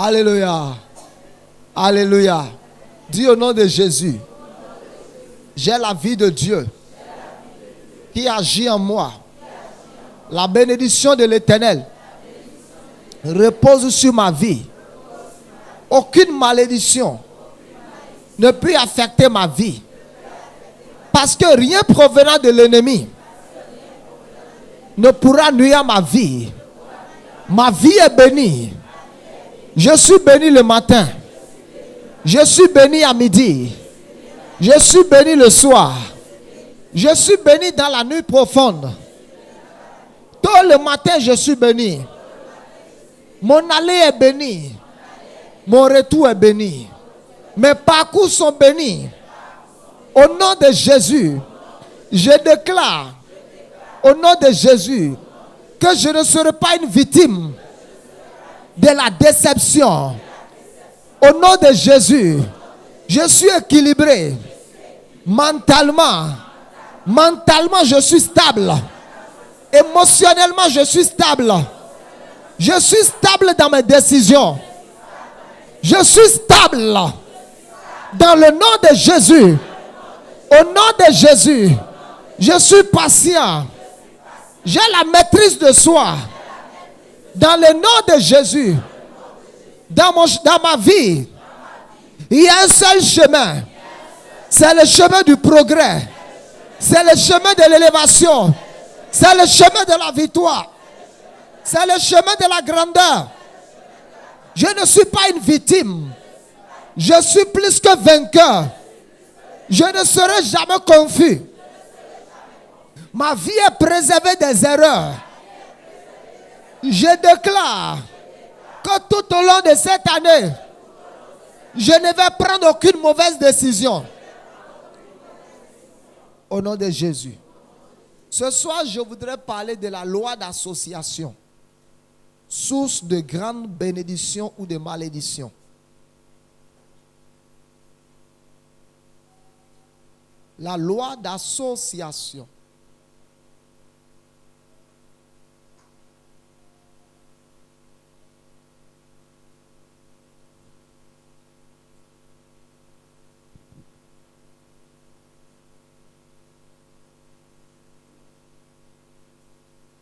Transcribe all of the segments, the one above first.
Alléluia. Alléluia. Dis au nom de Jésus. J'ai la vie de Dieu qui agit en moi. La bénédiction de l'Éternel repose sur ma vie. Aucune malédiction ne peut affecter ma vie. Parce que rien provenant de l'ennemi ne pourra nuire à ma vie. Ma vie est bénie. Je suis béni le matin. Je suis béni à midi. Je suis béni le soir. Je suis béni dans la nuit profonde. Tôt le matin, je suis béni. Mon aller est béni. Mon retour est béni. Mes parcours sont bénis. Au nom de Jésus, je déclare, au nom de Jésus, que je ne serai pas une victime de la déception. Au nom de Jésus, je suis équilibré. Mentalement, je suis stable. Émotionnellement, je suis stable. Je suis stable dans mes décisions. Je suis stable. Dans le nom de Jésus. Au nom de Jésus. Je suis patient. J'ai la maîtrise de soi. Dans le nom de Jésus. Dans ma vie. Il y a un seul chemin. C'est le chemin du progrès. C'est le chemin de l'élévation. C'est le chemin de la victoire. C'est le chemin de la grandeur. Je ne suis pas une victime. Je suis plus que vainqueur. Je ne serai jamais confus. Ma vie est préservée des erreurs. Je déclare que tout au long de cette année, je ne vais prendre aucune mauvaise décision. Au nom de Jésus. Ce soir, je voudrais parler de la loi d'association. Source de grandes bénédictions ou de malédictions. La loi d'association.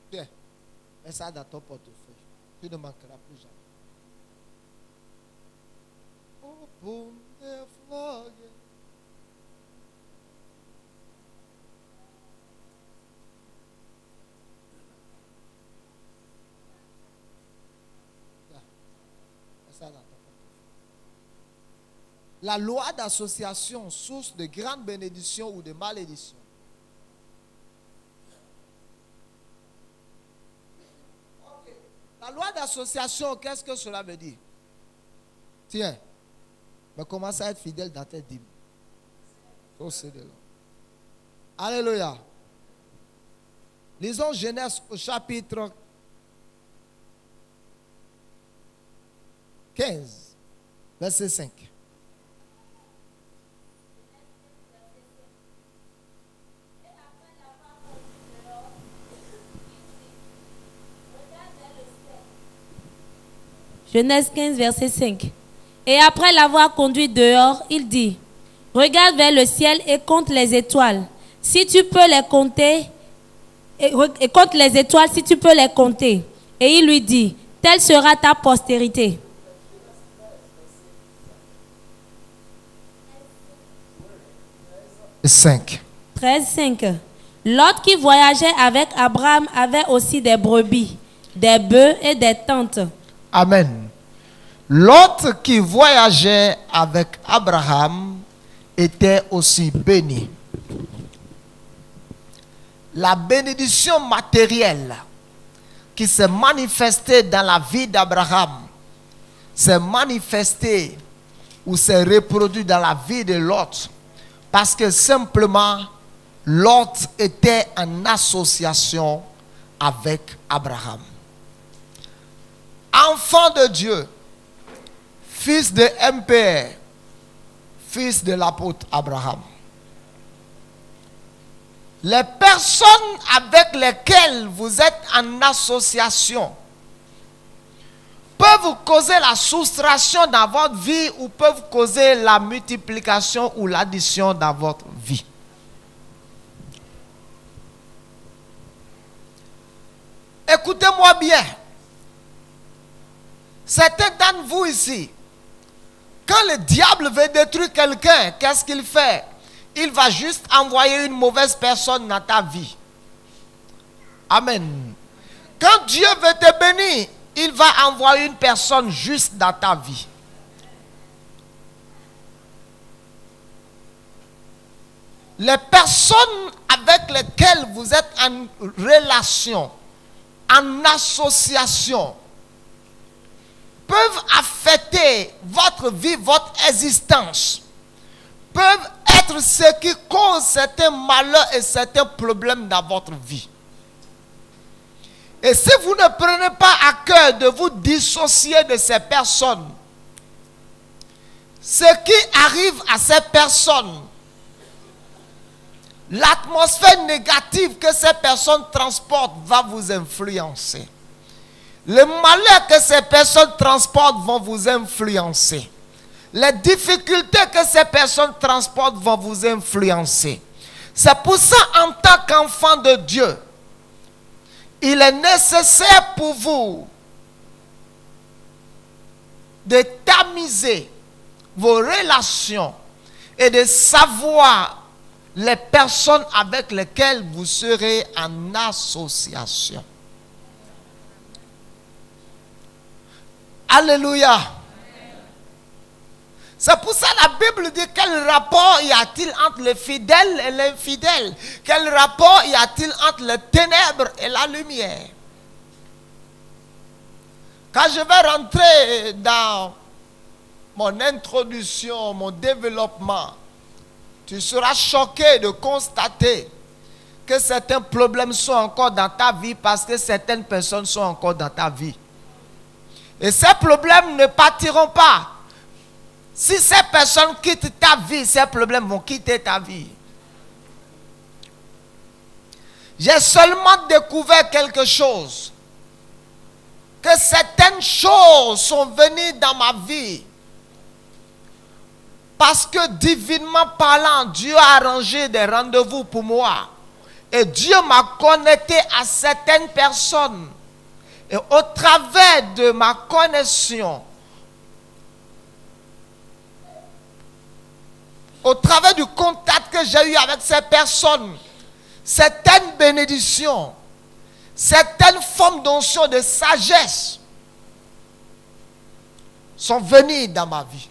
Tiens, mets ça dans ton portefeuille. Tu ne manqueras plus jamais. Open the floodgates. La loi d'association, source de grandes bénédictions ou de malédictions. Okay. La loi d'association, qu'est-ce que cela veut dire? Tiens, mais commence à être fidèle dans tes dîmes. Alléluia. Lisons Genèse au chapitre 15, verset 5. Genèse 15, verset 5. Et après l'avoir conduit dehors, il dit, regarde vers le ciel et compte les étoiles. Si tu peux les compter, et compte les étoiles si tu peux les compter. Et il lui dit, telle sera ta postérité. Cinq. 13, 5. Lot qui voyageait avec Abraham avait aussi des brebis, des bœufs et des tentes. Amen. L'autre qui voyageait avec Abraham était aussi béni. La bénédiction matérielle qui s'est manifestée dans la vie d'Abraham s'est manifestée ou s'est reproduite dans la vie de Lot parce que simplement Lot était en association avec Abraham. Enfant de Dieu, fils de MPR, fils de l'apôtre Abraham. Les personnes avec lesquelles vous êtes en association peuvent peuvent causer la soustraction dans votre vie ou peuvent causer la multiplication ou l'addition dans votre vie. Écoutez-moi bien. Certains d'entre vous ici, quand le diable veut détruire quelqu'un, qu'est-ce qu'il fait? Il va juste envoyer une mauvaise personne dans ta vie. Amen. Quand Dieu veut te bénir, il va envoyer une personne juste dans ta vie. Les personnes avec lesquelles vous êtes en relation, en association, peuvent affecter votre vie, votre existence, peuvent être ceux qui causent certains malheurs et certains problèmes dans votre vie. Et si vous ne prenez pas à cœur de vous dissocier de ces personnes, ce qui arrive à ces personnes, l'atmosphère négative que ces personnes transportent va vous influencer. Les malheurs que ces personnes transportent vont vous influencer. Les difficultés que ces personnes transportent vont vous influencer. C'est pour ça, en tant qu'enfant de Dieu, il est nécessaire pour vous de tamiser vos relations et de savoir les personnes avec lesquelles vous serez en association. Alléluia. C'est pour ça que la Bible dit quel rapport y a-t-il entre le fidèle et l'infidèle? Quel rapport y a-t-il entre les ténèbres et la lumière? Quand je vais rentrer dans mon introduction, mon développement, tu seras choqué de constater que certains problèmes sont encore dans ta vie parce que certaines personnes sont encore dans ta vie. Et ces problèmes ne partiront pas. Si ces personnes quittent ta vie, ces problèmes vont quitter ta vie. J'ai seulement découvert quelque chose. Que certaines choses sont venues dans ma vie. Parce que divinement parlant, Dieu a arrangé des rendez-vous pour moi. Et Dieu m'a connecté à certaines personnes. Et au travers de ma connexion, au travers du contact que j'ai eu avec ces personnes, certaines bénédictions, certaines formes d'onction de sagesse sont venues dans ma vie.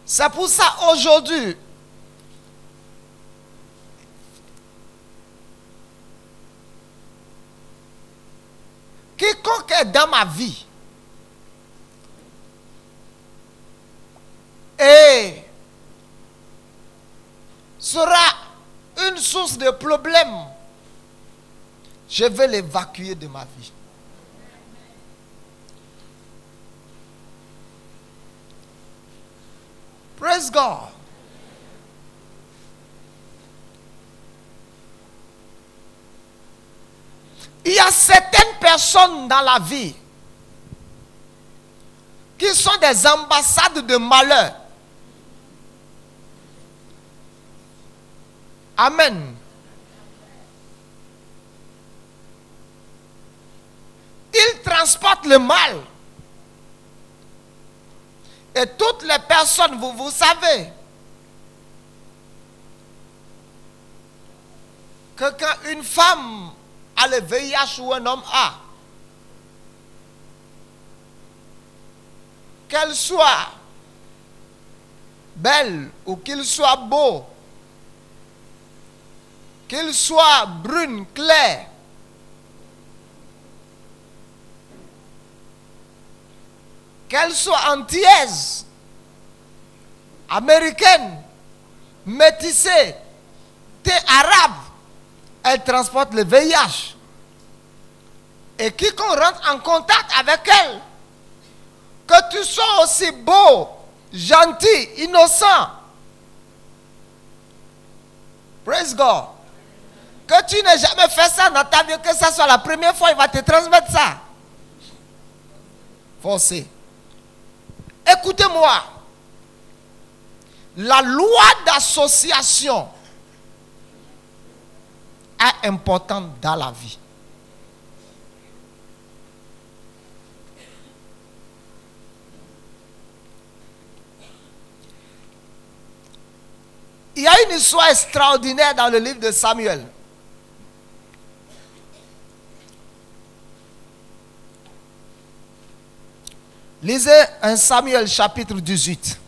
C'est pour ça aujourd'hui, quiconque est dans ma vie et sera une source de problème, je vais l'évacuer de ma vie. Praise God. Il y a certaines personnes dans la vie qui sont des ambassades de malheur. Amen. Ils transportent le mal. Et toutes les personnes, vous savez, que quand une femme a le VIH ou un homme a, qu'elle soit belle ou qu'il soit beau, qu'il soit brune, claire, qu'elle soit antillaise, américaine, métissée, arabe, elle transporte le VIH. Et quiconque rentre en contact avec elle, que tu sois aussi beau, gentil, innocent, praise God, que tu n'as jamais fait ça dans ta vie, que ça soit la première fois, il va te transmettre ça. Forcé. Écoutez-moi. La loi d'association est importante dans la vie. Il y a une histoire extraordinaire dans le livre de Samuel. Lisez 1 Samuel chapitre 18.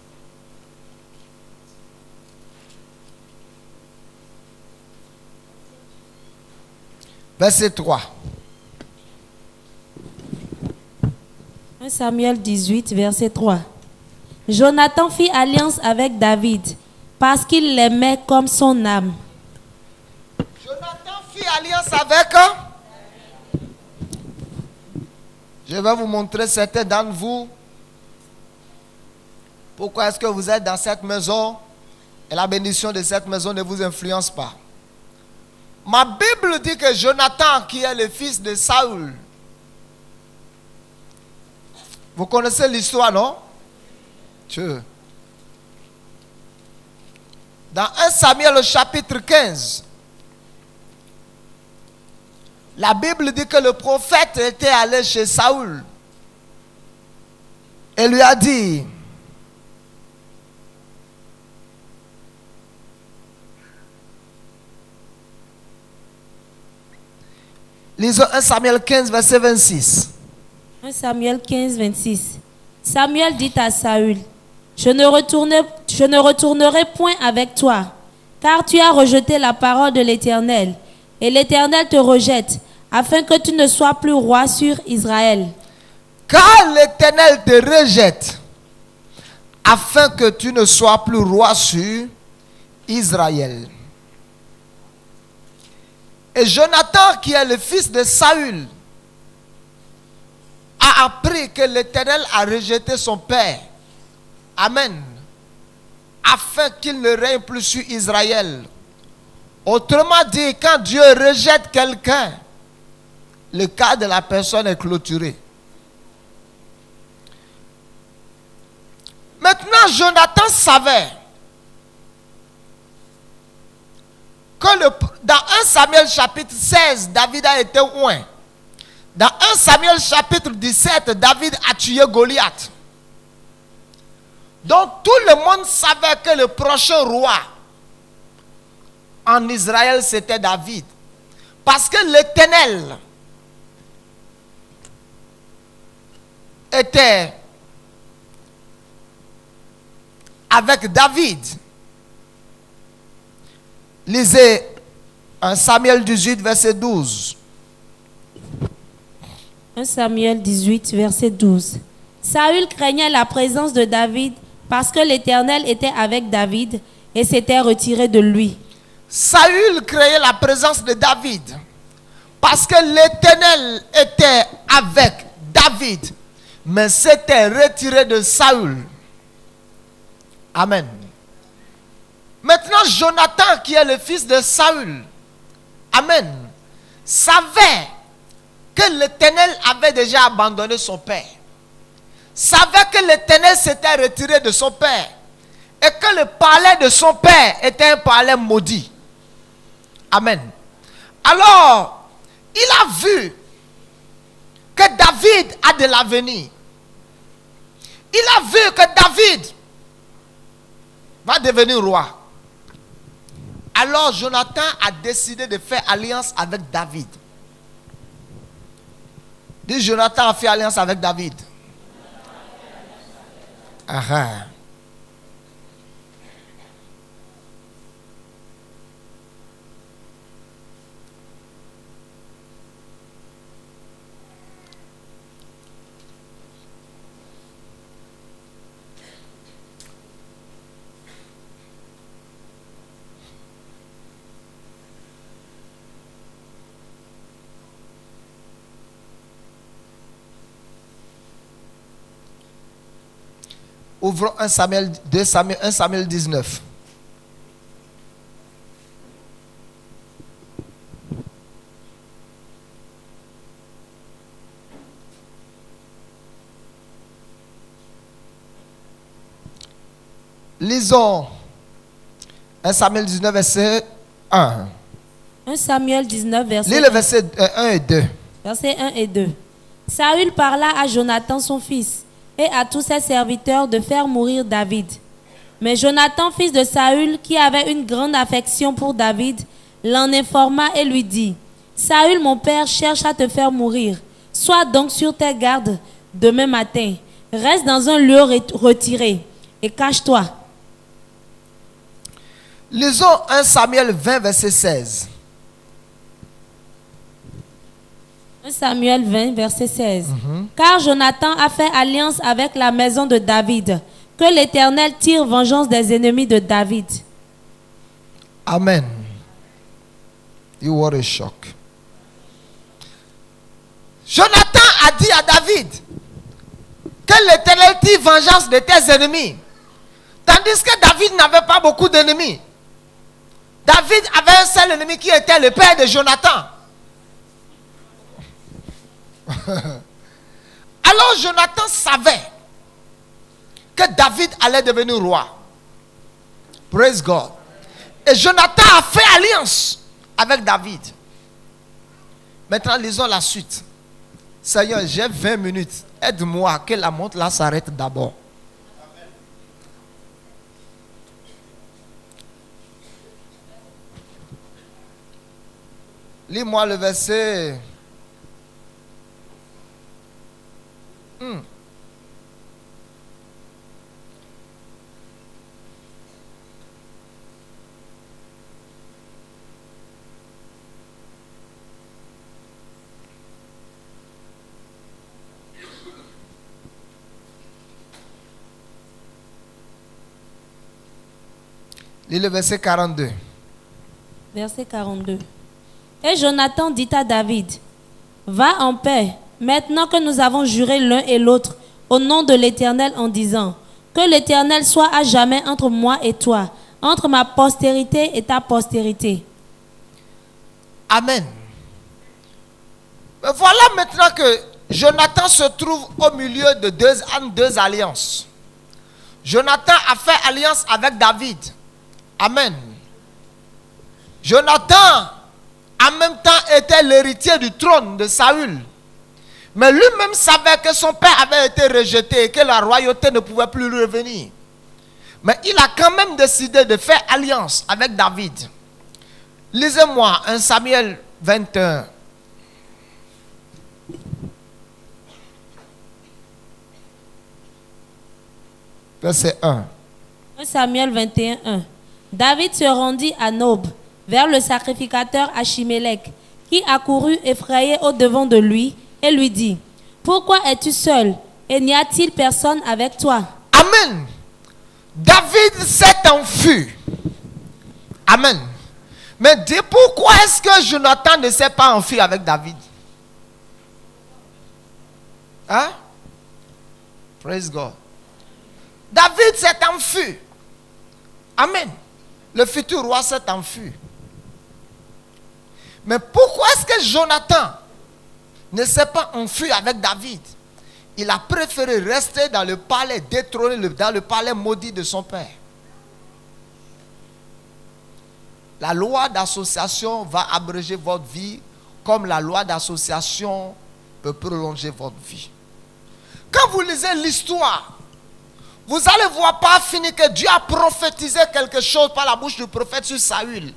Verset 3. 1 Samuel 18, verset 3. Jonathan fit alliance avec David parce qu'il l'aimait comme son âme. Jonathan fit alliance avec. Je vais vous montrer certains d'entre vous. Pourquoi est-ce que vous êtes dans cette maison et la bénédiction de cette maison ne vous influence pas. Ma Bible dit que Jonathan, qui est le fils de Saül, vous connaissez l'histoire, non? Dans 1 Samuel, chapitre 15, la Bible dit que le prophète était allé chez Saül et lui a dit: lisons 1 Samuel 15, verset 26. 1 Samuel 15, 26. Samuel dit à Saül: je ne retournerai point avec toi, car tu as rejeté la parole de l'Éternel, et l'Éternel te rejette, afin que tu ne sois plus roi sur Israël. Car l'Éternel te rejette, afin que tu ne sois plus roi sur Israël. Et Jonathan, qui est le fils de Saül, a appris que l'Éternel a rejeté son père. Amen. Afin qu'il ne règne plus sur Israël. Autrement dit, quand Dieu rejette quelqu'un, le cas de la personne est clôturé. Maintenant, Jonathan savait que dans 1 Samuel chapitre 16, David a été oint. Dans 1 Samuel chapitre 17, David a tué Goliath. Donc tout le monde savait que le prochain roi en Israël, c'était David. Parce que l'Éternel était avec David. Lisez 1 Samuel 18, verset 12. 1 Samuel 18, verset 12. Saül craignait la présence de David parce que l'Éternel était avec David et s'était retiré de lui. Saül craignait la présence de David parce que l'Éternel était avec David, mais s'était retiré de Saül. Amen. Maintenant, Jonathan, qui est le fils de Saül, amen, savait que l'Éternel avait déjà abandonné son père. Savait que l'Éternel s'était retiré de son père. Et que le palais de son père était un palais maudit. Amen. Alors, il a vu que David a de l'avenir. Il a vu que David va devenir roi. Alors Jonathan a décidé de faire alliance avec David. Dis: Jonathan a fait alliance avec David. Aha. Ouvrons 1 Samuel 19. Lisons 1 Samuel 19, verset 1. 1 Samuel 19, Lis le verset 1 et 2. Versets 1 et 2. Saül parla à Jonathan son fils et à tous ses serviteurs de faire mourir David. Mais Jonathan, fils de Saül, qui avait une grande affection pour David, l'en informa et lui dit: Saül, mon père, cherche à te faire mourir. Sois donc sur tes gardes demain matin. Reste dans un lieu retiré et cache-toi. Lisons 1 Samuel 20, verset 16. 1 Samuel 20, verset 16. Car Jonathan a fait alliance avec la maison de David. Que l'Éternel tire vengeance des ennemis de David. Amen. You were a shock. Jonathan a dit à David que l'Éternel tire vengeance de tes ennemis. Tandis que David n'avait pas beaucoup d'ennemis. David avait un seul ennemi qui était le père de Jonathan. Alors Jonathan savait que David allait devenir roi. Praise God. Et Jonathan a fait alliance avec David. Maintenant, lisons la suite. Seigneur, j'ai 20 minutes. Aide-moi que la montre là s'arrête d'abord. Lis-moi le verset. Lis le verset 42. Verset 42. Et Jonathan dit à David: Va en paix, maintenant que nous avons juré l'un et l'autre au nom de l'Éternel en disant: Que l'Éternel soit à jamais entre moi et toi, entre ma postérité et ta postérité. Amen. Mais voilà maintenant que Jonathan se trouve au milieu de deux alliances. Jonathan a fait alliance avec David. Amen. Jonathan, en même temps, était l'héritier du trône de Saül. Mais lui-même savait que son père avait été rejeté et que la royauté ne pouvait plus lui revenir. Mais il a quand même décidé de faire alliance avec David. Lisez-moi 1 Samuel 21. Verset 1. 1 Samuel 21, 1. David se rendit à Nob, vers le sacrificateur Achimélec, qui accourut effrayé au-devant de lui et lui dit: Pourquoi es-tu seul et n'y a-t-il personne avec toi? Amen. David s'est enfui. Amen. Mais dis, pourquoi est-ce que Jonathan ne s'est pas enfui avec David? Hein? Praise God. David s'est enfui. Amen. Le futur roi s'est enfui. Mais pourquoi est-ce que Jonathan ne s'est pas enfui avec David? Il a préféré rester dans le palais détrôné, dans le palais maudit de son père. La loi d'association va abréger votre vie comme la loi d'association peut prolonger votre vie. Quand vous lisez l'histoire, vous allez voir par finir que Dieu a prophétisé quelque chose par la bouche du prophète sur Saül.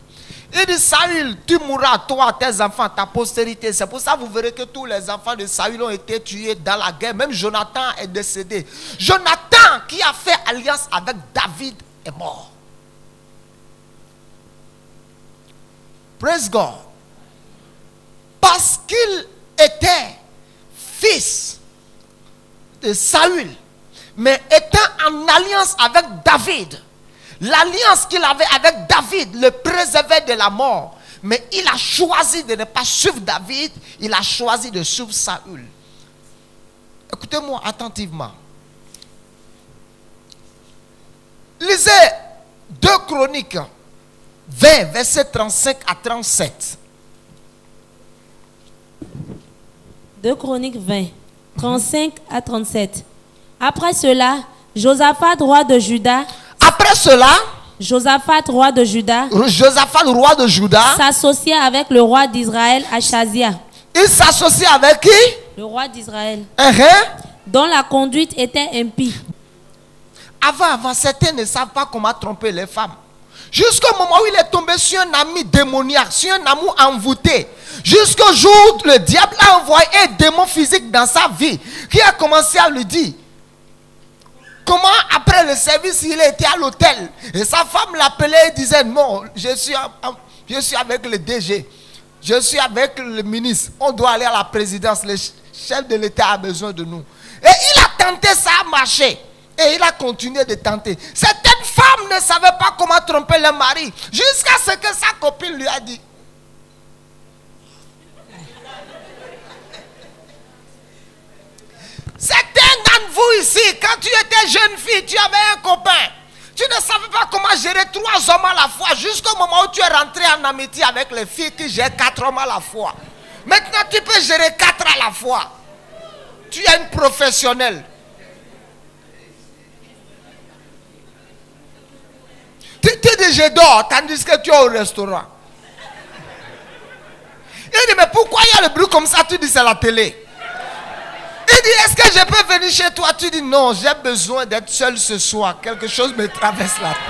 Il dit: Saül, tu mourras, toi, tes enfants, ta postérité. C'est pour ça que vous verrez que tous les enfants de Saül ont été tués dans la guerre. Même Jonathan est décédé. Jonathan, qui a fait alliance avec David, est mort. Praise God. Parce qu'il était fils de Saül, mais étant en alliance avec David. L'alliance qu'il avait avec David le préservait de la mort. Mais il a choisi de ne pas suivre David, il a choisi de suivre Saül. Écoutez-moi attentivement. Lisez 2 Chroniques 20, versets 35 à 37. 2 Chroniques 20, 35 à 37. Après cela, Josaphat, roi de Juda... Après cela, Josaphat, roi de Juda, Josaphat, le roi de Juda, s'associa avec le roi d'Israël, Achazia, il s'associe avec qui? le roi d'Israël, Dont la conduite était impie. Avant, certains ne savent pas comment tromper les femmes. Jusqu'au moment où il est tombé sur un ami démoniaque, sur un amour envoûté. Jusqu'au jour où le diable a envoyé un démon physique dans sa vie, qui a commencé à lui dire comment après le service il était à l'hôtel. Et sa femme l'appelait et disait non, je suis avec le DG, je suis avec le ministre, on doit aller à la présidence, le chef de l'État a besoin de nous. Et il a tenté, ça a marché. Et il a continué de tenter. Certaines femmes ne savaient pas comment tromper leur mari. Jusqu'à ce que sa copine lui a dit. Certains d'entre vous ici, quand tu étais jeune fille, tu avais un copain. Tu ne savais pas comment gérer 3 hommes à la fois. Jusqu'au moment où tu es rentré en amitié avec les filles qui gèrent 4 hommes à la fois. Maintenant, tu peux gérer 4 à la fois. Tu es une professionnelle. Tu dis je dors tandis que tu es au restaurant. Il dit mais pourquoi il y a le bruit comme ça? Tu dis c'est la télé. Il dit est-ce que je peux venir chez toi? Tu dis non, j'ai besoin d'être seul ce soir. Quelque chose me traverse la tête.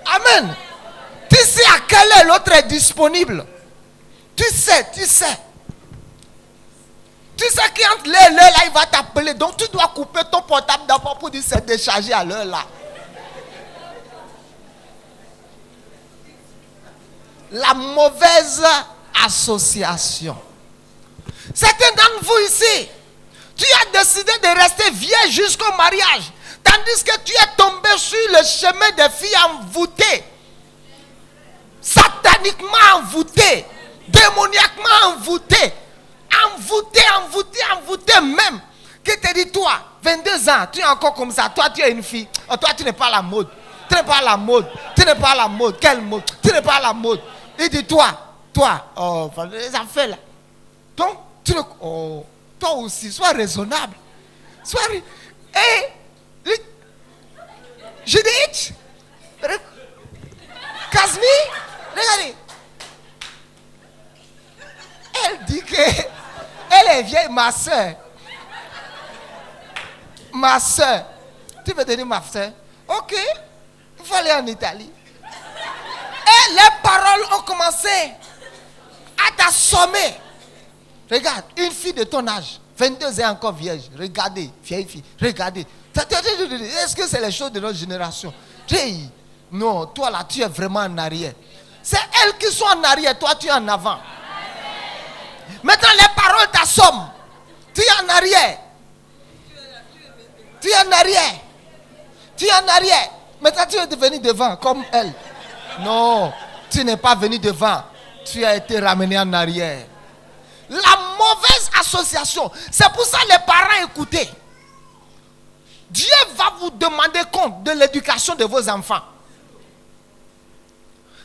Amen. Tu sais à quelle heure l'autre est disponible. Tu sais. Tu sais qu'entre l'heure là, il va t'appeler. Donc tu dois couper ton portable d'abord pour dire c'est déchargé à l'heure là. La mauvaise association. Certains d'entre vous ici, tu as décidé de rester vierge jusqu'au mariage. Tandis que tu es tombé sur le chemin des filles envoûtées. Sataniquement envoûté, démoniaquement envoûté, envoûté même. Qui te dit toi, 22 ans, tu es encore comme ça, toi tu es une fille, oh, toi tu n'es pas à la mode, tu n'es pas à la mode, tu n'es pas à la mode, quelle mode, tu n'es pas à la mode. Il dit toi, oh, les affaires là. Donc, toi aussi, sois raisonnable. Je dis, Kazmi, regardez. Elle dit que elle est vieille, ma soeur. Ma soeur. Tu veux devenir ma soeur? Ok. Il faut aller en Italie. Et les paroles ont commencé à t'assommer. Regarde, une fille de ton âge, 22 ans encore vierge. Regardez, vieille fille, regardez. Est-ce que c'est les choses de notre génération? Non, toi là, tu es vraiment en arrière. C'est elles qui sont en arrière, toi tu es en avant. Maintenant les paroles t'assomment. Tu es en arrière. Tu es en arrière. Tu es en arrière. Maintenant tu es devenu devant comme elle. Non, tu n'es pas venu devant. Tu as été ramené en arrière. La mauvaise association. C'est pour ça les parents, écoutez. Dieu va vous demander compte de l'éducation de vos enfants.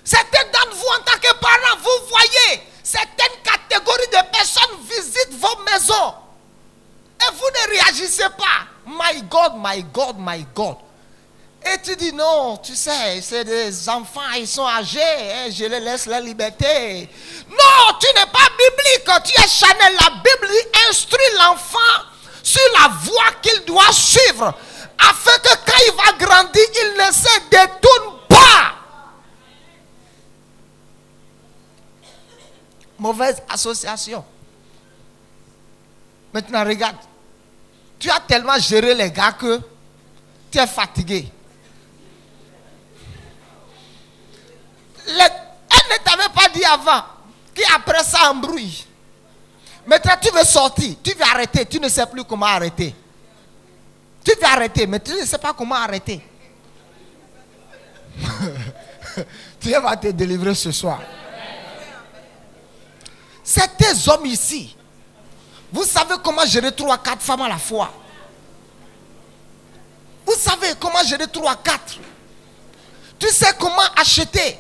Certains d'entre vous en tant que parents, vous voyez certaines catégories de personnes visitent vos maisons. Et vous ne réagissez pas. My God, my God, my God. Et tu dis non, tu sais, c'est des enfants, ils sont âgés, je les laisse la liberté. Non, tu n'es pas biblique, tu es Chanel. La Bible instruit l'enfant sur la voie qu'il doit suivre, afin que quand il va grandir, il ne se détourne pas. Mauvaise association. Maintenant, regarde. Tu as tellement géré les gars que tu es fatigué. Elle ne t'avait pas dit avant qu'après ça embrouille. Maintenant, tu veux sortir, tu veux arrêter, tu ne sais plus comment arrêter. Tu veux arrêter, mais tu ne sais pas comment arrêter. Dieu va te délivrer ce soir. Certains hommes ici, vous savez comment gérer 3-4 femmes à la fois. Vous savez comment gérer 3-4. Tu sais comment acheter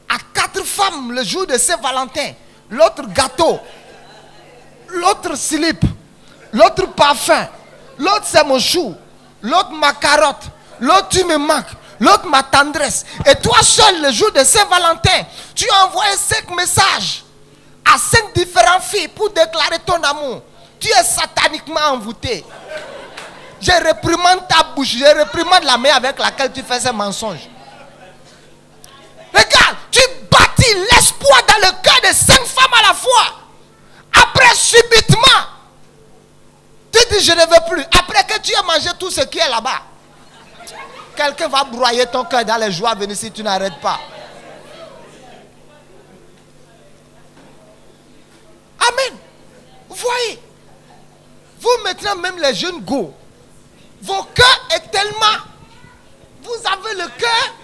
à 4 femmes le jour de Saint-Valentin, l'autre gâteau, l'autre slip, l'autre parfum, l'autre c'est mon chou, l'autre ma carotte, l'autre tu me manques, l'autre ma tendresse. Et toi seul, le jour de Saint-Valentin, tu as envoyé 5 messages à 5 différentes filles pour déclarer ton amour. Tu es sataniquement envoûté. Je réprimande ta bouche, je réprimande la main avec laquelle tu fais ces mensonges. Regarde, tu bâtis l'espoir dans le cœur de 5 femmes à la fois. Après, subitement, tu dis je ne veux plus. Après que tu as mangé tout ce qui est là-bas, quelqu'un va broyer ton cœur dans les joies à venir si tu n'arrêtes pas. Amen. Vous voyez, vous maintenant même les jeunes go, vos cœurs est tellement, vous avez le cœur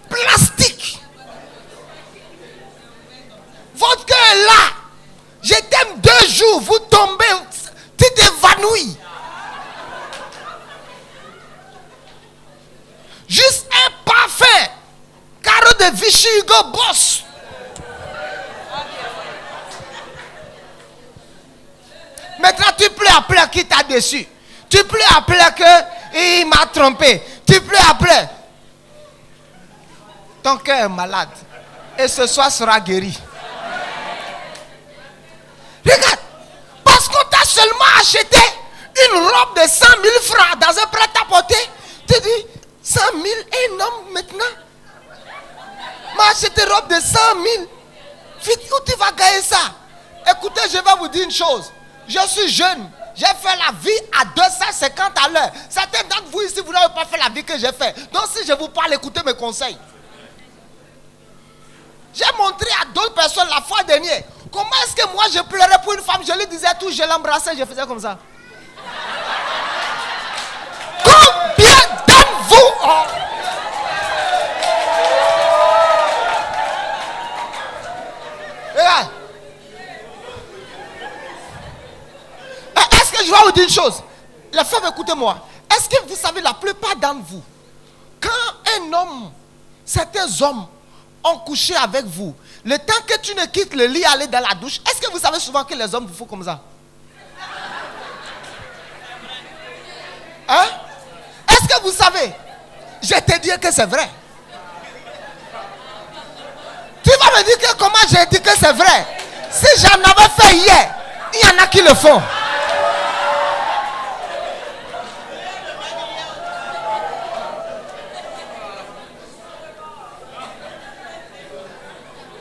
plastique. Votre cœur est là. Je t'aime 2 jours, vous tombez, tu t'évanouis. Juste un parfum, carreau de Vichy Hugo Boss. Maintenant tu pleures après qui t'a déçu. Tu pleures après qu'il m'a trompé. Tu pleures après. Ton cœur est malade. Et ce soir sera guéri. Regarde. Parce qu'on t'a seulement acheté une robe de 100 000 francs dans un prêt-à-porter. Tu dis 100 000 un homme maintenant. M'a acheté une robe de 100 000. Vite, où tu vas gagner ça? Écoutez, je vais vous dire une chose. Je suis jeune. J'ai fait la vie à 250 à l'heure. Certains d'entre vous ici, vous n'avez pas fait la vie que j'ai fait. Donc si je vous parle, écoutez mes conseils. J'ai montré à d'autres personnes la fois dernière. Comment est-ce que moi je pleurais pour une femme? Je lui disais tout, je l'embrassais, je faisais comme ça. Combien d'entre vous Regarde. Est-ce que je vais vous dire une chose? Les femmes, écoutez-moi. Est-ce que vous savez, la plupart d'entre vous, quand un homme, certains hommes ont couché avec vous, le temps que tu ne quittes le lit, aller dans la douche, est-ce que vous savez souvent que les hommes vous font comme ça? Hein? Est-ce que vous savez? Je te dis que c'est vrai. Tu vas me dire que comment j'ai dit que c'est vrai? Si j'en avais fait hier, il y en a qui le font.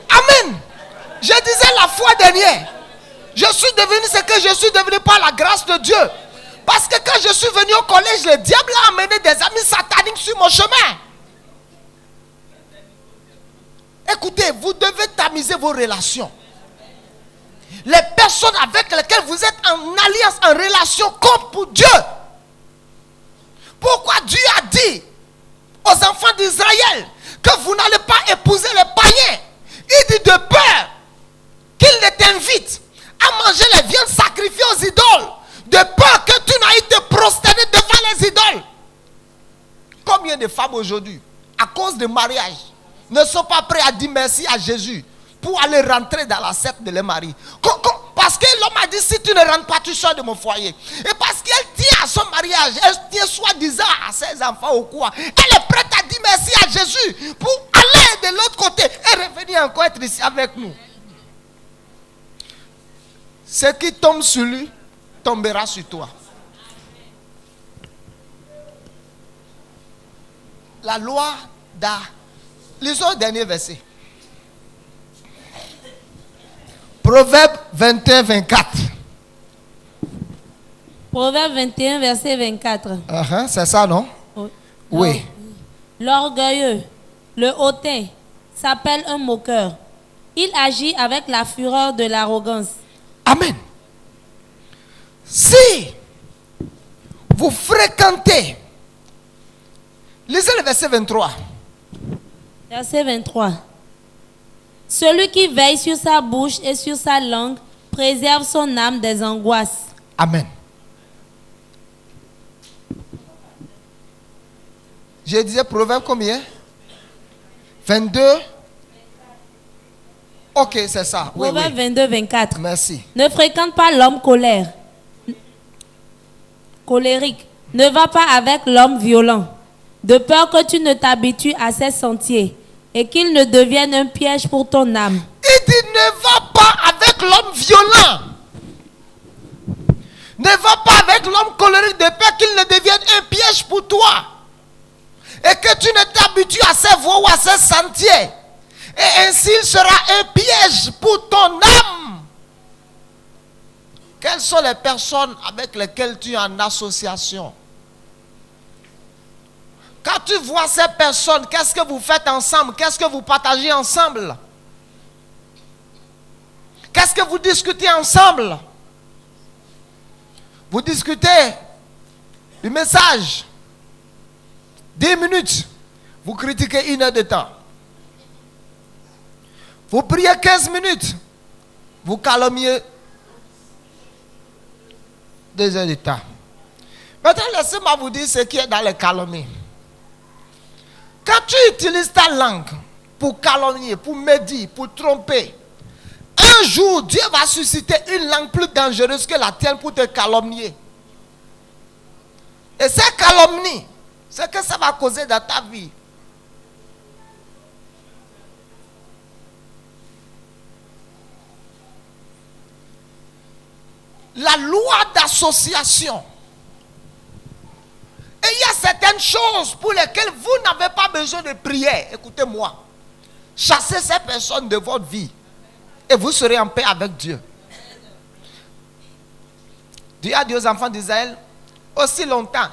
Amen. Je disais la fois dernière, je suis devenu ce que je suis devenu par la grâce de Dieu. Parce que quand je suis venu au collège, le diable a amené des amis sataniques sur mon chemin. Écoutez, vous devez tamiser vos relations. Les personnes avec lesquelles vous êtes en alliance, en relation, comme pour Dieu. Pourquoi Dieu a dit aux enfants d'Israël que vous n'allez pas épouser les païens? Il dit de peur qu'ils ne t'invitent à manger les viandes sacrifiées aux idoles. De peur que tu n'ailles te prosterner devant les idoles. Combien de femmes aujourd'hui, à cause de mariage, ne sont pas prêts à dire merci à Jésus pour aller rentrer dans la secte de leur mari? Parce que l'homme a dit, si tu ne rentres pas, tu sors de mon foyer. Et parce qu'elle tient à son mariage, elle tient soi-disant à ses enfants ou quoi, elle est prête à dire merci à Jésus pour aller de l'autre côté et revenir encore être ici avec nous. Ce qui tombe sur lui tombera sur toi. La loi d'A. Lisons le dernier verset. Proverbe 21, 24. Proverbe 21, verset 24. C'est ça, non? Oui. L'orgueilleux, le hautain, s'appelle un moqueur. Il agit avec la fureur de l'arrogance. Amen. Si vous fréquentez, lisez le verset 23. Verset 23. Celui qui veille sur sa bouche et sur sa langue préserve son âme des angoisses. Amen. Je disais Proverbe combien? 22. Ok, c'est ça. Oui, Proverbe oui. 22, 24. Merci. Ne fréquente pas l'homme colérique. Ne va pas avec l'homme violent, de peur que tu ne t'habitues à ses sentiers et qu'il ne devienne un piège pour ton âme. Il dit ne va pas avec l'homme violent. Ne va pas avec l'homme colérique de peur qu'il ne devienne un piège pour toi. Et que tu ne t'habitues à ses voies ou à ses sentiers. Et ainsi il sera un piège pour ton âme. Quelles sont les personnes avec lesquelles tu es en association? Quand tu vois ces personnes, qu'est-ce que vous faites ensemble? Qu'est-ce que vous partagez ensemble? Qu'est-ce que vous discutez ensemble? Vous discutez du message. 10 minutes. Vous critiquez 1 heure de temps. Vous priez 15 minutes. Vous calomniez 2 heures de temps. Maintenant, laissez-moi vous dire ce qui est dans les calomnies. Quand tu utilises ta langue pour calomnier, pour médire, pour tromper, un jour, Dieu va susciter une langue plus dangereuse que la tienne pour te calomnier. Et ces calomnies, c'est que ça va causer dans ta vie. La loi d'association. Et il y a certaines choses pour lesquelles vous n'avez pas besoin de prière. Écoutez-moi. Chassez ces personnes de votre vie. Et vous serez en paix avec Dieu. Dieu a dit aux enfants d'Israël, aussi longtemps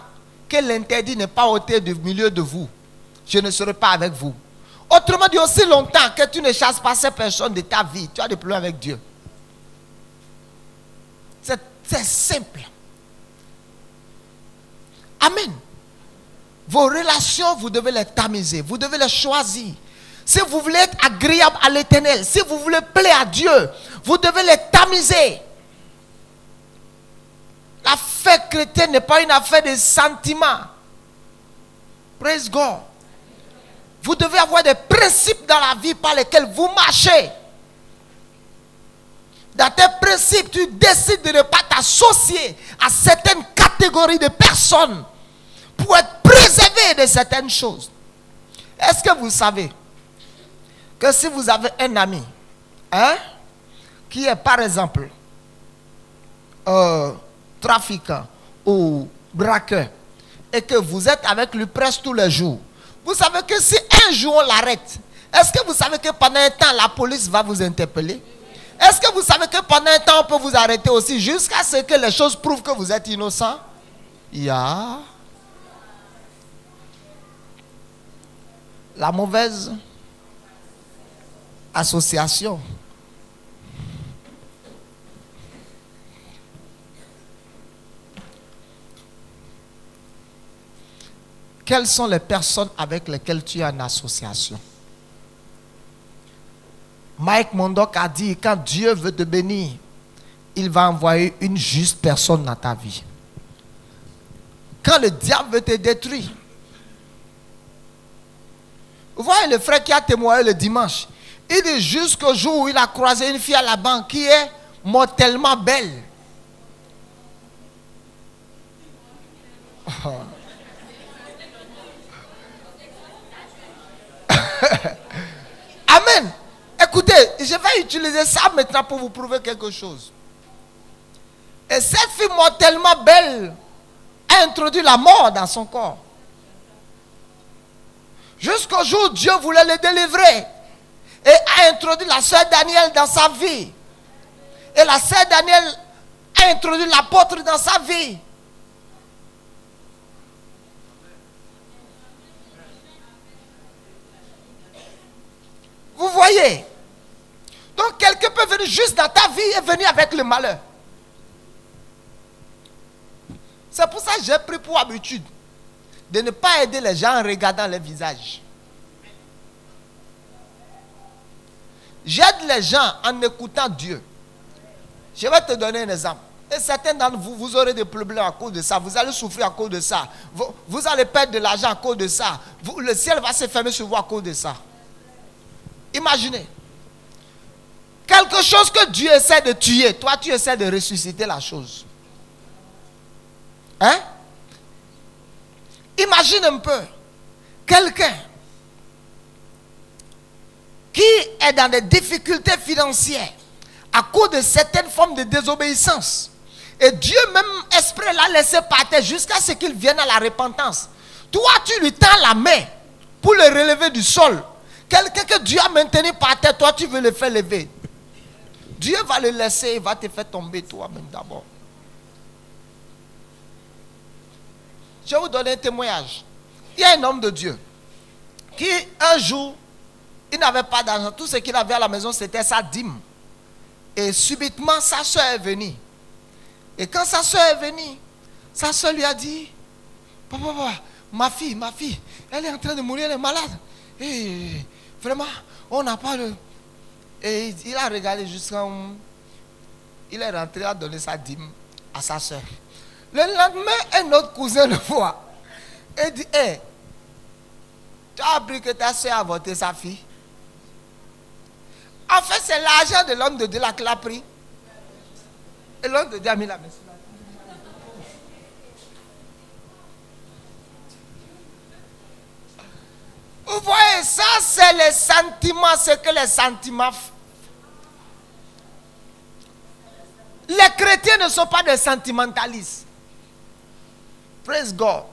que l'interdit n'est pas ôté du milieu de vous, je ne serai pas avec vous. Autrement dit, aussi longtemps que tu ne chasses pas ces personnes de ta vie, tu as des problèmes avec Dieu. C'est simple. Amen. Vos relations, vous devez les tamiser. Vous devez les choisir. Si vous voulez être agréable à l'Éternel, si vous voulez plaire à Dieu, vous devez les tamiser. La fête chrétienne n'est pas une affaire de sentiments. Praise God. Vous devez avoir des principes dans la vie par lesquels vous marchez. Dans tes principes, tu décides de ne pas t'associer à certaines catégories de personnes pour être préservé de certaines choses. Est-ce que vous savez que si vous avez un ami qui est par exemple trafiquant ou braqueur et que vous êtes avec lui presque tous les jours, vous savez que si un jour on l'arrête, est-ce que vous savez que pendant un temps la police va vous interpeller? Est-ce que vous savez que pendant un temps on peut vous arrêter aussi jusqu'à ce que les choses prouvent que vous êtes innocent? La mauvaise association. Quelles sont les personnes avec lesquelles tu es en association? Mike Mondoc a dit, quand Dieu veut te bénir, il va envoyer une juste personne dans ta vie. Quand le diable veut te détruire, vous voyez le frère qui a témoigné le dimanche, il dit jusqu'au jour où il a croisé une fille à la banque qui est mortellement belle. Amen. Écoutez, je vais utiliser ça maintenant pour vous prouver quelque chose. Et cette fille mortellement belle a introduit la mort dans son corps. Jusqu'au jour où Dieu voulait le délivrer. Et a introduit la sœur Daniel dans sa vie. Et la sœur Daniel a introduit l'apôtre dans sa vie. Vous voyez? Donc quelqu'un peut venir juste dans ta vie et venir avec le malheur. C'est pour ça que j'ai pris pour habitude de ne pas aider les gens en regardant les visages. J'aide les gens en écoutant Dieu. Je vais te donner un exemple. Et certains d'entre vous, vous aurez des problèmes à cause de ça. Vous allez souffrir à cause de ça. Vous allez perdre de l'argent à cause de ça. Le ciel va se fermer sur vous à cause de ça. Imaginez. Quelque chose que Dieu essaie de tuer, toi tu essaies de ressusciter la chose. Hein? Imagine un peu. Quelqu'un qui est dans des difficultés financières à cause de certaines formes de désobéissance. Et Dieu même esprit l'a laissé par terre jusqu'à ce qu'il vienne à la repentance. Toi, tu lui tends la main pour le relever du sol. Quelqu'un que Dieu a maintenu par terre, toi, tu veux le faire lever. Dieu va le laisser, il va te faire tomber toi-même d'abord. Je vais vous donner un témoignage. Il y a un homme de Dieu qui, un jour, il n'avait pas d'argent. Tout ce qu'il avait à la maison, c'était sa dîme. Et subitement, sa soeur est venue. Et quand sa soeur est venue, sa soeur lui a dit, papa, ma fille, elle est en train de mourir, elle est malade. Et vraiment, on n'a pas de... Et il a regardé jusqu'à où il est rentré à donner sa dîme à sa soeur. Le lendemain, un autre cousin le voit. Et dit, hey, tu as appris que ta soeur a avorté sa fille. En fait, c'est l'argent de l'homme de Dieu là qu'il a pris. Et l'homme de Dieu a mis la main sur la tête. Vous voyez, ça c'est les sentiments, ce que les sentiments font. Les chrétiens ne sont pas des sentimentalistes. Praise God.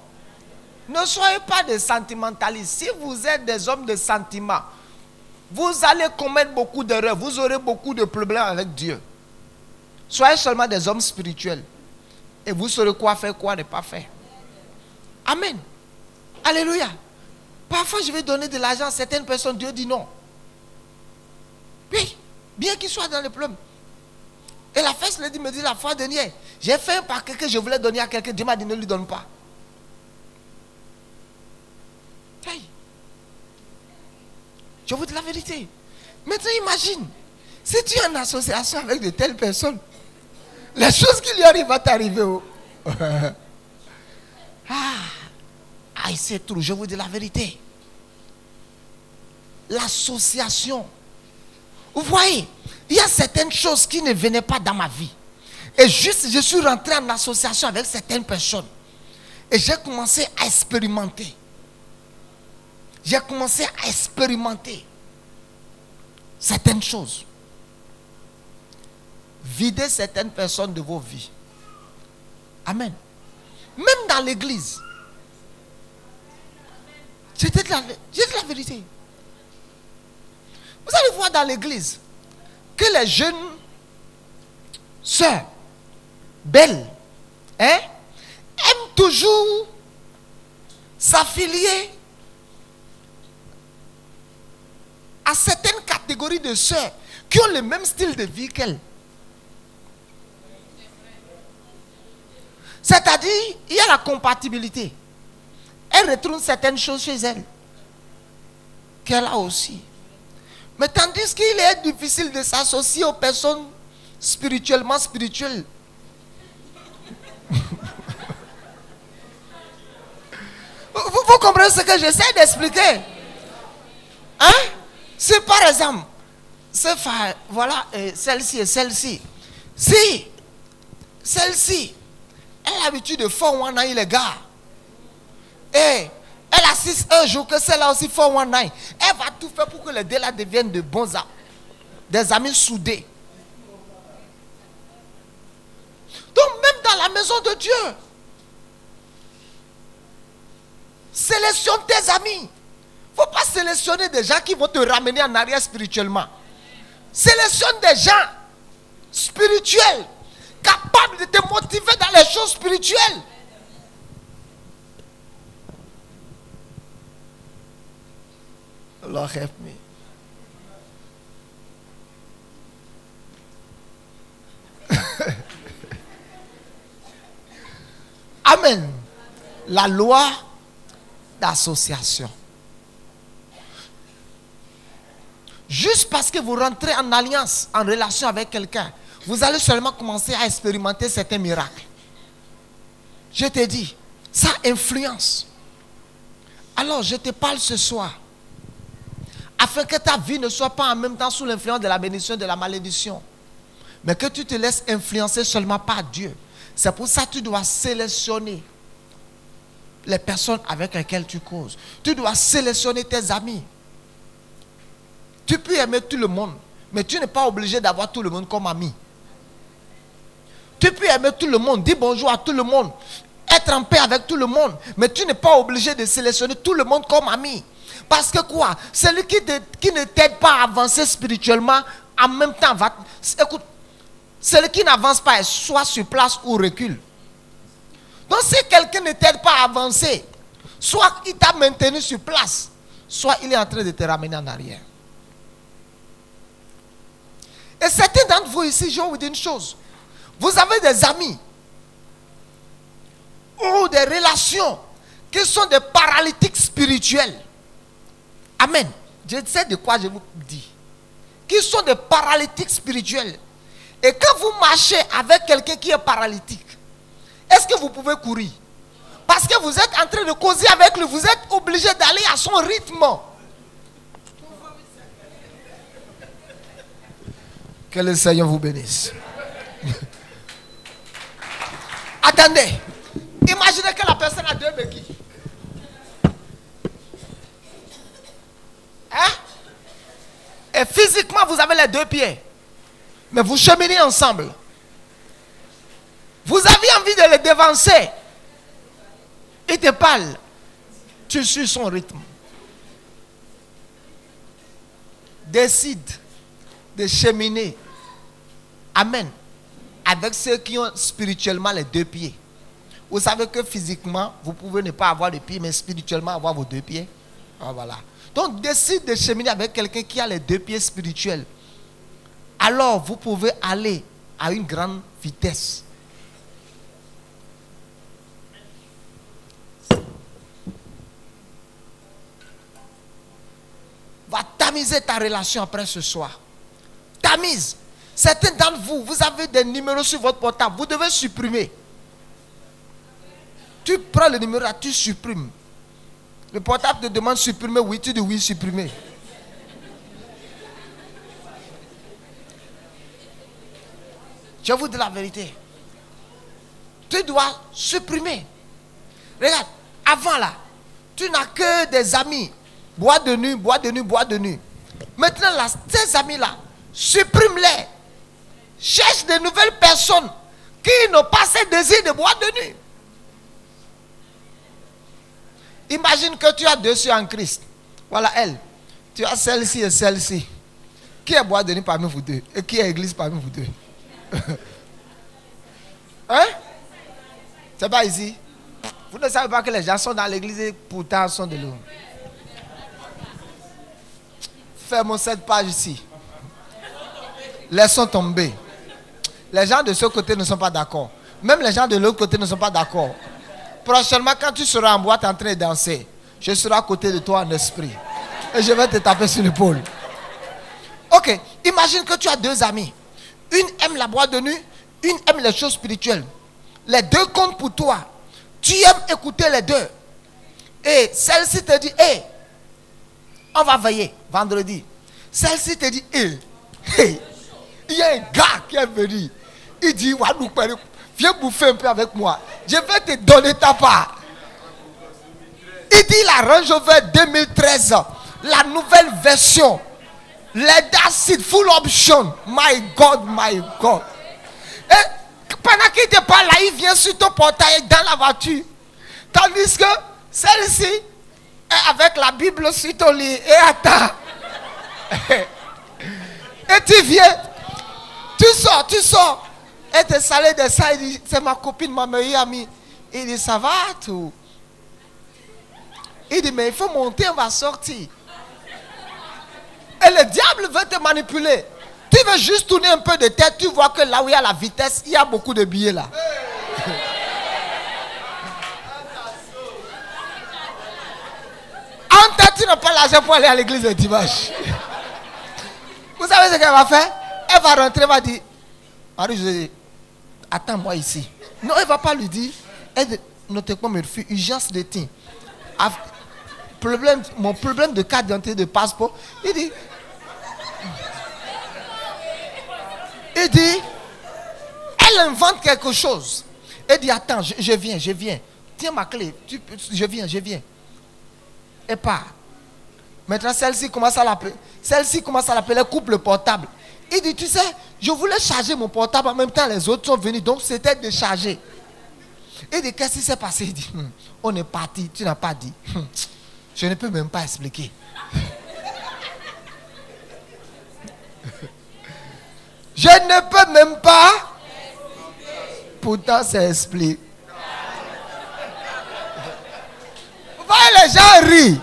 Ne soyez pas des sentimentalistes. Si vous êtes des hommes de sentiments, vous allez commettre beaucoup d'erreurs. Vous aurez beaucoup de problèmes avec Dieu. Soyez seulement des hommes spirituels. Et vous saurez quoi faire, quoi ne pas faire. Amen. Alléluia. Parfois, je vais donner de l'argent à certaines personnes. Dieu dit non. Oui, bien qu'ils soient dans les problèmes. Et la fête me dit la fois dernière, j'ai fait un paquet que je voulais donner à quelqu'un. Dieu m'a dit ne lui donne pas. Hey. Je vous dis la vérité. Maintenant, imagine, si tu es en association avec de telles personnes, les choses qui lui arrivent vont t'arriver. Oh. C'est trop. Je vous dis la vérité. L'association. Vous voyez, il y a certaines choses qui ne venaient pas dans ma vie. Et juste, je suis rentré en association avec certaines personnes. Et j'ai commencé à expérimenter. J'ai commencé à expérimenter certaines choses. Videz certaines personnes de vos vies. Amen. Même dans l'église. J'ai dit la vérité. Vous allez voir dans l'église que les jeunes sœurs, belles, aiment toujours s'affilier à certaines catégories de sœurs qui ont le même style de vie qu'elles. C'est-à-dire, il y a la compatibilité. Elle retrouve certaines choses chez elle qu'elle a aussi. Mais tandis qu'il est difficile de s'associer aux personnes spirituellement spirituelles. Vous comprenez ce que j'essaie d'expliquer? Hein? C'est par exemple, voilà, celle-ci et celle-ci. Si celle-ci, elle a l'habitude de faire one night les gars. Et elle assiste un jour que celle-là aussi fait one night. Elle va tout faire pour que les deux là deviennent de bons amis. Des amis soudés. Donc même dans la maison de Dieu, sélectionne tes amis. Il ne faut pas sélectionner des gens qui vont te ramener en arrière spirituellement. Sélectionne des gens spirituels, capables de te motiver dans les choses spirituelles. Lord help me. Amen. La loi d'association. Juste parce que vous rentrez en alliance, en relation avec quelqu'un, vous allez seulement commencer à expérimenter certains miracles. Je te dis, ça influence. Alors, je te parle ce soir, afin que ta vie ne soit pas en même temps sous l'influence de la bénédiction et de la malédiction, mais que tu te laisses influencer seulement par Dieu. C'est pour ça que tu dois sélectionner les personnes avec lesquelles tu causes. Tu dois sélectionner tes amis. Tu peux aimer tout le monde, mais tu n'es pas obligé d'avoir tout le monde comme ami. Tu peux aimer tout le monde, dire bonjour à tout le monde, être en paix avec tout le monde, mais tu n'es pas obligé de sélectionner tout le monde comme ami. Parce que quoi? Celui qui ne t'aide pas à avancer spirituellement, en même temps va... Écoute, celui qui n'avance pas est soit sur place ou recule. Donc si quelqu'un ne t'aide pas à avancer, soit il t'a maintenu sur place, soit il est en train de te ramener en arrière. Et certains d'entre vous ici, je vais vous dire une chose. Vous avez des amis ou des relations qui sont des paralytiques spirituels. Amen. Je sais de quoi je vous dis. Qui sont des paralytiques spirituels. Et quand vous marchez avec quelqu'un qui est paralytique, est-ce que vous pouvez courir? Parce que vous êtes en train de causer avec lui, vous êtes obligé d'aller à son rythme. Que le Seigneur vous bénisse. Attendez. Imaginez que la personne a 2 béquilles. Hein? Et physiquement, vous avez les 2 pieds. Mais vous cheminez ensemble. Vous avez envie de le devancer. Il te parle. Tu suis son rythme. Décide de cheminer. Amen. Avec ceux qui ont spirituellement les 2 pieds. Vous savez que physiquement, vous pouvez ne pas avoir de pieds, mais spirituellement avoir vos 2 pieds. Ah, voilà. Donc, décide de cheminer avec quelqu'un qui a les 2 pieds spirituels. Alors, vous pouvez aller à une grande vitesse. Va tamiser ta relation après ce soir. Tamise. Certains d'entre vous, vous avez des numéros sur votre portable. Vous devez supprimer. Tu prends le numéro là, tu supprimes. Le portable te demande de supprimer, oui, tu dis oui, supprimer. Je vous dis la vérité. Tu dois supprimer. Regarde, avant là, tu n'as que des amis. Bois de nuit, bois de nuit, bois de nuit. Maintenant là, ces amis-là, supprime-les. Cherche de nouvelles personnes qui n'ont pas ce désir de boire de nuit. Imagine que tu as 2 sœurs en Christ. Voilà elle. Tu as celle-ci et celle-ci. Qui est bois de nuit parmi vous deux? Et qui est église parmi vous deux? Hein? C'est pas ici. Vous ne savez pas que les gens sont dans l'église et pourtant sont de l'eau. Fermons cette page ici. Laissons tomber. Les gens de ce côté ne sont pas d'accord. Même les gens de l'autre côté ne sont pas d'accord. Prochainement, quand tu seras en boîte en train de danser, je serai à côté de toi en esprit. Et je vais te taper sur l'épaule. Ok, imagine que tu as 2 amis. Une aime la boîte de nuit, une aime les choses spirituelles. Les 2 comptent pour toi. Tu aimes écouter les 2. Et celle-ci te dit, hé, on va veiller vendredi. Celle-ci te dit, hé, il y a un gars qui est venu. Il dit, viens bouffer un peu avec moi. Je vais te donner ta part. Il dit la Range Rover 2013, la nouvelle version. Leather seat, full option. My God, my God. Et pendant qu'il te parle là, il vient sur ton portail dans la voiture. Tandis que celle-ci est avec la Bible sur ton lit. Et attends. Et tu viens. Tu sors. Et te salé de ça, il dit, c'est ma copine, ma meilleure amie. Il dit, ça va tout. Il dit, mais il faut monter, on va sortir. Et le diable veut te manipuler. Tu veux juste tourner un peu de tête, tu vois que là où il y a la vitesse, il y a beaucoup de billets là. En tête, tu n'as pas l'argent pour aller à l'église le dimanche. Vous savez ce qu'elle va faire? Elle va rentrer, elle va dire, Marie-Josée, attends-moi ici. Non, elle ne va pas lui dire. Elle, notez quoi, me refuse, urgence de temps. Mon problème de carte d'identité, de passeport. Il dit, elle invente quelque chose. Elle dit, attends, je viens. Tiens ma clé, je viens. Et part. Maintenant, celle-ci commence à l'appeler. Elle coupe le portable. Il dit, tu sais, je voulais charger mon portable en même temps, les autres sont venus, donc c'était déchargé. Il dit, qu'est-ce qui s'est passé? Il dit, on est parti, tu n'as pas dit. Je ne peux même pas expliquer. Je ne peux même pas. Pourtant, ça explique. Vous voyez, les gens rient.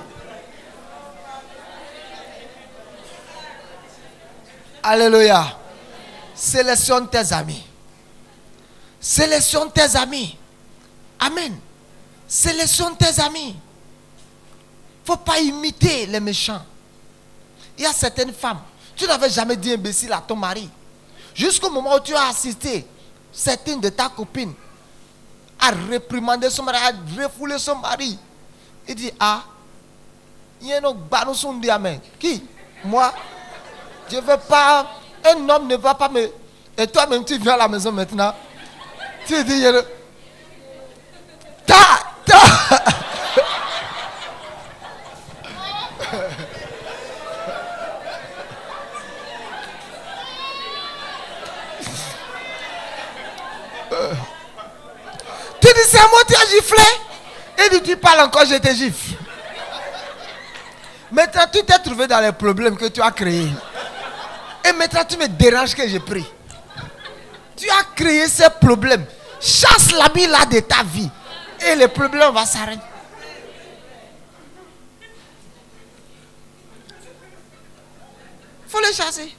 Alléluia. Sélectionne tes amis. Sélectionne tes amis. Amen. Sélectionne tes amis. Il ne faut pas imiter les méchants. Il y a certaines femmes, tu n'avais jamais dit imbécile à ton mari. Jusqu'au moment où tu as assisté certaines de ta copine à réprimander son mari, à refouler son mari. Il dit, il y a un qui? Moi, je ne veux pas, un homme ne va pas me... Et toi-même, tu viens à la maison maintenant. Tu dis, tu dis, c'est moi, tu as giflé. Et dit, tu parles encore, je te gifle. Maintenant, tu t'es trouvé dans les problèmes que tu as créés. Et maintenant, tu me déranges que je prie. Tu as créé ces problèmes. Chasse l'ami là de ta vie. Et le problème va s'arrêter. Il faut les chasser.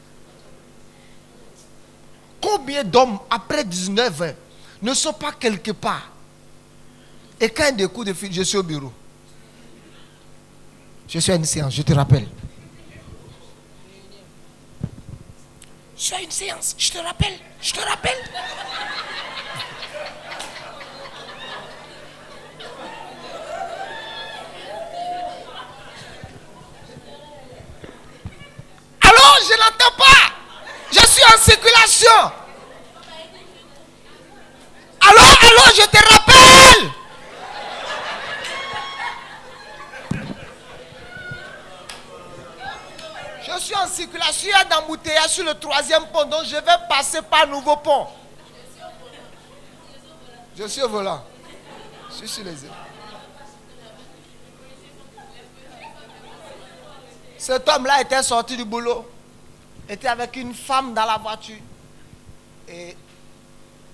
Combien d'hommes, après 19 ans, ne sont pas quelque part? Et quand il y a des coups de fil, je suis au bureau. Je suis à une séance, je te rappelle. Je suis à une séance, je te rappelle. Alors, je n'entends pas. Je suis en circulation. Alors, je te rappelle. Je suis en circulation, il y a d'embouteillage sur le 3e pont, donc je vais passer par Nouveau Pont. Je suis au volant. Je suis sur les ailes. Cet homme-là était sorti du boulot, était avec une femme dans la voiture. Et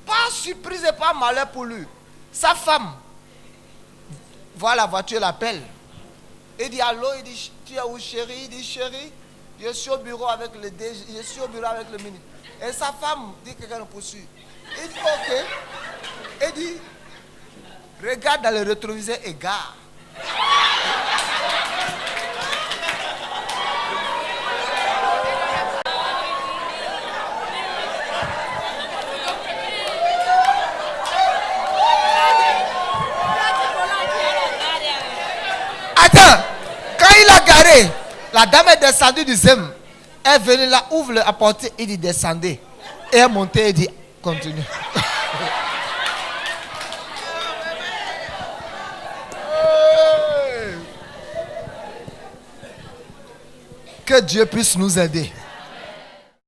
pas surprise et pas malheur pour lui. Sa femme voit la voiture, l'appelle. Il dit allô, il dit tu es où chérie? Il dit chérie, je suis au bureau avec le DG, je suis au bureau avec le ministre. Et sa femme dit que quelqu'un le poursuit. Il dit ok. Il dit regarde dans le rétroviseur et gare. Attends, quand il a garé, la dame est descendue du ZEM. Elle est venue là, ouvre la porte, il dit descendez. Et elle est montée, il dit continue. Que Dieu puisse nous aider.